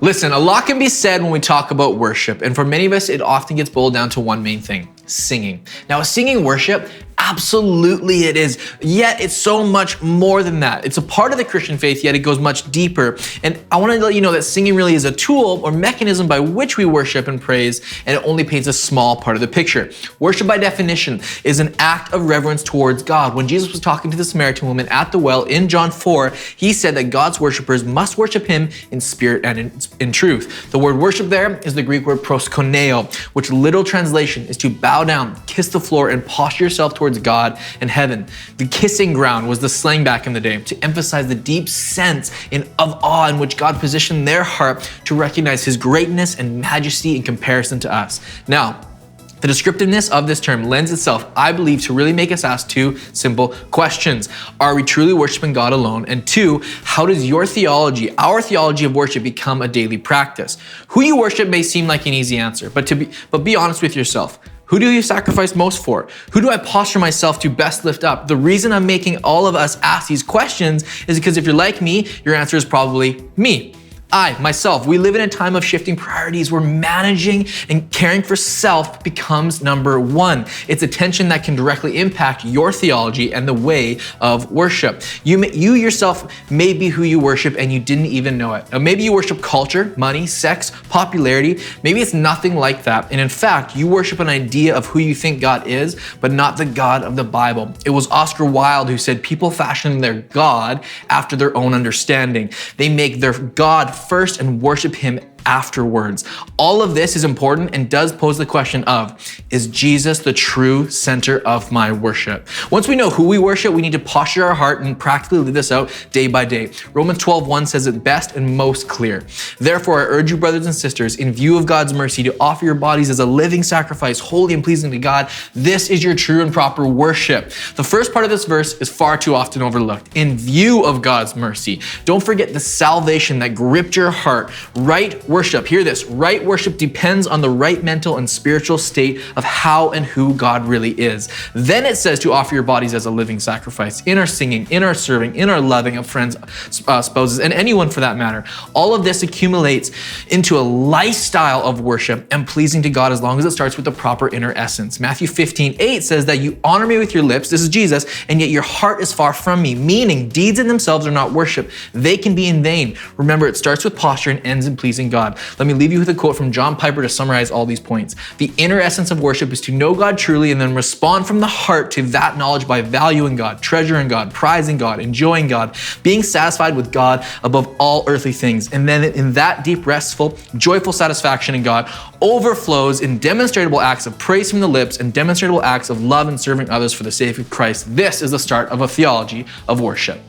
Listen, a lot can be said when we talk about worship, and for many of us, it often gets boiled down to one main thing: singing. Now, is singing worship? Absolutely it is. Yet it's so much more than that. It's a part of the Christian faith, yet it goes much deeper. And I want to let you know that singing really is a tool or mechanism by which we worship and praise, and it only paints a small part of the picture. Worship, by definition, is an act of reverence towards God. When Jesus was talking to the Samaritan woman at the well in John 4, he said that God's worshipers must worship him in spirit and in truth. The word worship there is the Greek word proskuneo, which literal translation is to bow down, kiss the floor, and posture yourself towards God and heaven. The kissing ground was the slang back in the day to emphasize the deep sense of awe in which God positioned their heart to recognize his greatness and majesty in comparison to us. Now, the descriptiveness of this term lends itself, I believe, to really make us ask two simple questions. Are we truly worshiping God alone? And two, how does your theology, our theology of worship, become a daily practice? Who you worship may seem like an easy answer, but be honest with yourself. Who do you sacrifice most for? Who do I posture myself to best lift up? The reason I'm making all of us ask these questions is because if you're like me, your answer is probably me. Myself, we live in a time of shifting priorities where managing and caring for self becomes number one. It's a tension that can directly impact your theology and the way of worship. You yourself may be who you worship and you didn't even know it. Now, maybe you worship culture, money, sex, popularity. Maybe it's nothing like that. And in fact, you worship an idea of who you think God is, but not the God of the Bible. It was Oscar Wilde who said people fashion their God after their own understanding. They make their God first and worship him afterwards. All of this is important and does pose the question of, is Jesus the true center of my worship? Once we know who we worship, we need to posture our heart and practically live this out day by day. Romans 12:1 says it best and most clear. Therefore, I urge you, brothers and sisters, in view of God's mercy, to offer your bodies as a living sacrifice, holy and pleasing to God. This is your true and proper worship. The first part of this verse is far too often overlooked. In view of God's mercy. Don't forget the salvation that gripped your heart. Right worship, hear this, right worship depends on the right mental and spiritual state of how and who God really is. Then it says to offer your bodies as a living sacrifice in our singing, in our serving, in our loving of friends, spouses, and anyone for that matter. All of this accumulates into a lifestyle of worship and pleasing to God as long as it starts with the proper inner essence. Matthew 15:8 says that you honor me with your lips, this is Jesus, and yet your heart is far from me, meaning deeds in themselves are not worship. They can be in vain. Remember, it starts with posture and ends in pleasing God. Let me leave you with a quote from John Piper to summarize all these points. The inner essence of worship is to know God truly and then respond from the heart to that knowledge by valuing God, treasuring God, prizing God, enjoying God, being satisfied with God above all earthly things. And then in that deep, restful, joyful satisfaction in God overflows in demonstrable acts of praise from the lips and demonstrable acts of love and serving others for the sake of Christ. This is the start of a theology of worship.